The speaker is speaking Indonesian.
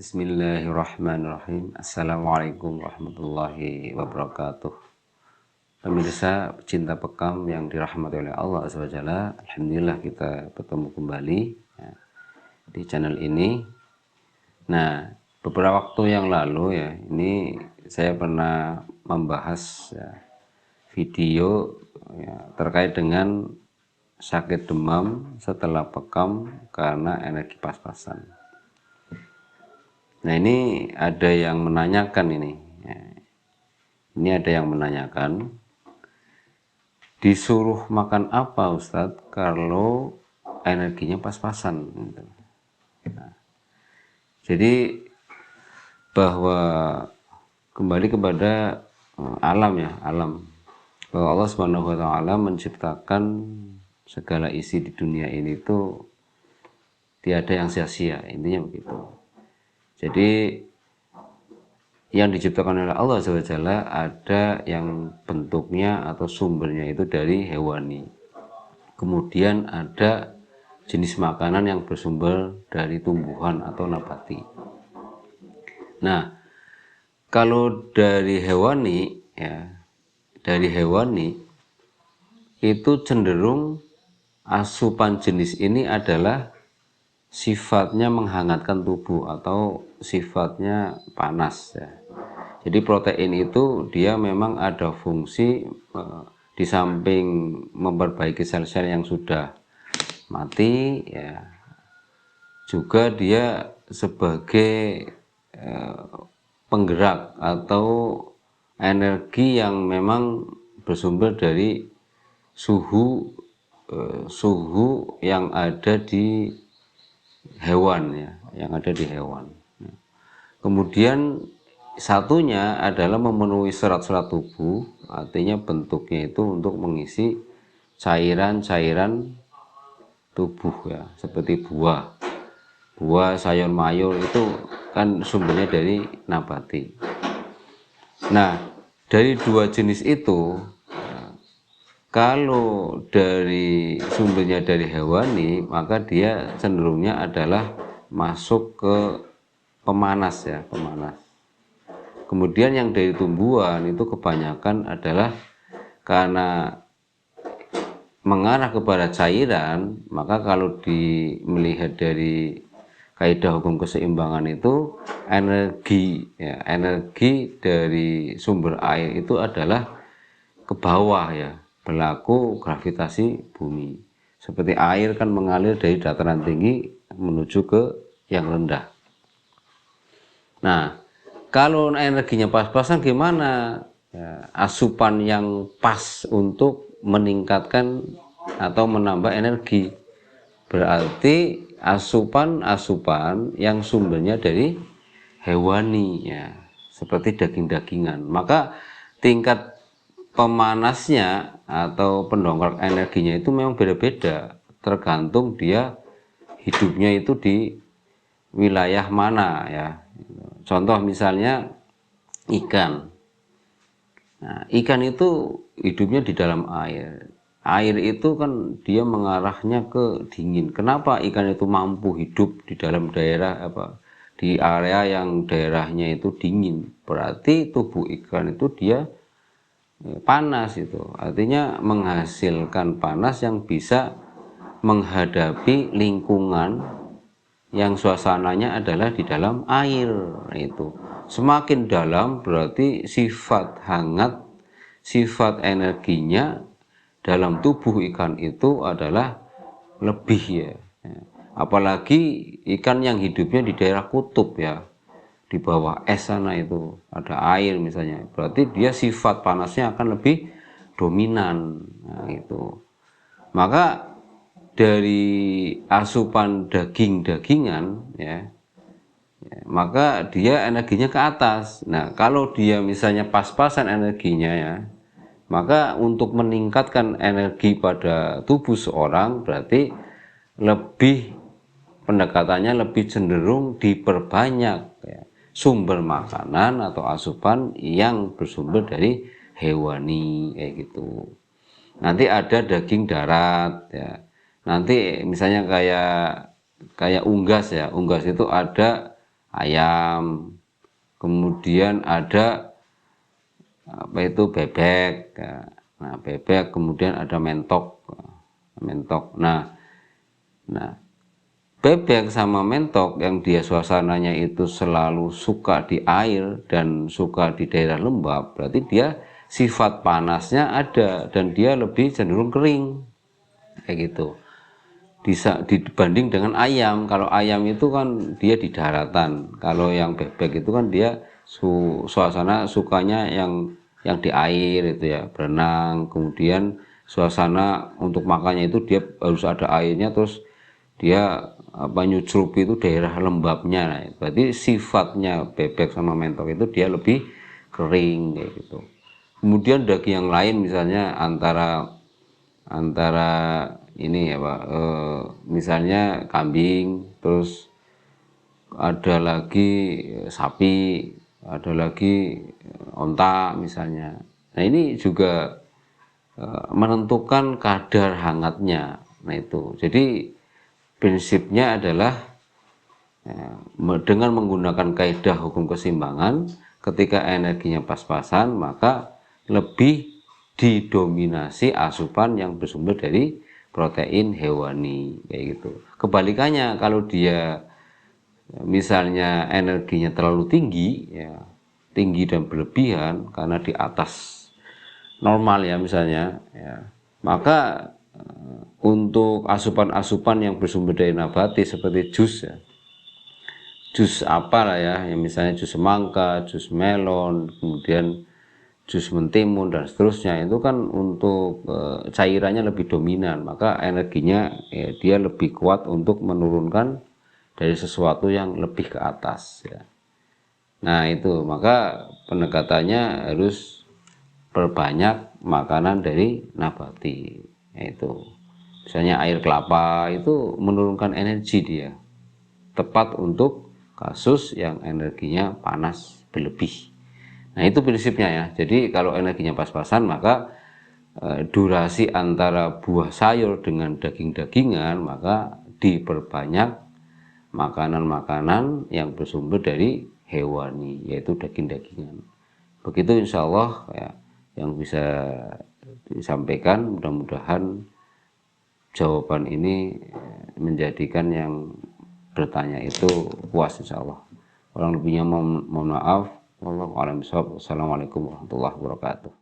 Bismillahirrahmanirrahim. Assalamualaikum warahmatullahi wabarakatuh. Pemirsa pecinta Pekam yang dirahmati oleh Allah SWT, alhamdulillah kita bertemu kembali ya, di channel ini. Nah, beberapa waktu yang lalu ya, ini saya pernah membahas ya, video ya, terkait dengan sakit demam setelah Pekam karena energi pas-pasan. Nah, ini ada yang menanyakan ini. Ini ada yang menanyakan, disuruh makan apa Ustadz kalau energinya pas-pasan? Nah, jadi bahwa kembali kepada alam ya, alam. Bahwa Allah Subhanahu wa taala menciptakan segala isi di dunia ini itu tiada yang sia-sia, intinya begitu. Jadi yang diciptakan oleh Allah SWT ada yang bentuknya atau sumbernya itu dari hewani. Kemudian ada jenis makanan yang bersumber dari tumbuhan atau nabati. Nah, kalau dari hewani ya, dari hewani itu cenderung asupan jenis ini adalah sifatnya menghangatkan tubuh atau sifatnya panas ya. Jadi protein itu dia memang ada fungsi di samping memperbaiki sel-sel yang sudah mati ya, juga dia sebagai penggerak atau energi yang memang bersumber dari suhu yang ada di hewan ya, yang ada di hewan. Kemudian satunya adalah memenuhi serat-serat tubuh, artinya bentuknya itu untuk mengisi cairan-cairan tubuh ya, seperti buah, sayur mayur itu kan sumbernya dari nabati. Nah, dari dua jenis itu, kalau dari sumbernya dari hewani, maka dia cenderungnya adalah masuk ke pemanas ya, pemanas. Kemudian yang dari tumbuhan itu kebanyakan adalah karena mengarah kepada cairan, maka kalau melihat dari kaidah hukum keseimbangan itu energi ya, energi dari sumber air itu adalah ke bawah ya, berlaku gravitasi bumi. Seperti air kan mengalir dari dataran tinggi menuju ke yang rendah. Nah, kalau energinya pas-pasan gimana? Ya, asupan yang pas untuk meningkatkan atau menambah energi. Berarti asupan-asupan yang sumbernya dari hewani ya, seperti daging-dagingan. Maka tingkat pemanasnya atau pendongkrak energinya itu memang beda-beda, tergantung dia hidupnya itu di wilayah mana ya. Contoh misalnya ikan. Nah, ikan itu hidupnya di dalam air. Air itu kan dia mengarahnya ke dingin. Kenapa ikan itu mampu hidup di dalam daerah di area yang daerahnya itu dingin? Berarti tubuh ikan itu dia panas itu, artinya menghasilkan panas yang bisa menghadapi lingkungan yang suasananya adalah di dalam air. Itu semakin dalam berarti sifat hangat, sifat energinya dalam tubuh ikan itu adalah lebih ya. Apalagi ikan yang hidupnya di daerah kutub ya, di bawah es sana itu ada air misalnya, berarti dia sifat panasnya akan lebih dominan. Nah, itu maka dari asupan daging-dagingan ya, maka dia energinya ke atas. Nah, kalau dia misalnya pas-pasan energinya ya, maka untuk meningkatkan energi pada tubuh seorang berarti lebih pendekatannya lebih cenderung diperbanyak ya, sumber makanan atau asupan yang bersumber dari hewani kayak gitu. Nanti ada daging darat ya. Nanti misalnya kayak unggas ya. Unggas itu ada ayam, kemudian ada apa itu bebek. Nah, bebek, kemudian ada mentok. Nah, bebek sama mentok yang dia suasananya itu selalu suka di air dan suka di daerah lembab, berarti dia sifat panasnya ada dan dia lebih cenderung kering kayak gitu. Dibanding dengan ayam, kalau ayam itu kan dia di daratan, kalau yang bebek itu kan dia suasana sukanya yang di air itu ya, berenang, kemudian suasana untuk makannya itu dia harus ada airnya, terus dia apa nyucrup itu daerah lembabnya. Nah, berarti sifatnya bebek sama mentok itu dia lebih kering kayak gitu. Kemudian daging yang lain misalnya antara ini ya Pak, misalnya kambing, terus ada lagi sapi, ada lagi onta misalnya. Nah ini juga menentukan kadar hangatnya. Nah itu jadi prinsipnya adalah dengan menggunakan kaidah hukum keseimbangan, ketika energinya pas-pasan maka lebih didominasi asupan yang bersumber dari protein hewani kayak gitu. Kebalikannya kalau dia misalnya energinya terlalu tinggi ya, tinggi dan berlebihan karena di atas normal ya misalnya ya, maka untuk asupan-asupan yang bersumber dari nabati seperti jus ya, jus apalah ya, yang misalnya jus semangka, jus melon, kemudian jus mentimun dan seterusnya, itu kan untuk cairannya lebih dominan, maka energinya ya, dia lebih kuat untuk menurunkan dari sesuatu yang lebih ke atas ya. Nah itu maka pendekatannya harus perbanyak makanan dari nabati, yaitu misalnya air kelapa itu menurunkan energi dia, tepat untuk kasus yang energinya panas berlebih. Nah itu prinsipnya ya. Jadi kalau energinya pas-pasan maka durasi antara buah sayur dengan daging-dagingan maka diperbanyak makanan-makanan yang bersumber dari hewani, yaitu daging-dagingan. Begitu insya Allah ya, yang bisa disampaikan. Mudah-mudahan jawaban ini menjadikan yang bertanya itu puas insya Allah. Kurang lebihnya mohon maaf. Wallahu a'lam bishawab. Wassalamualaikum warahmatullahi wabarakatuh.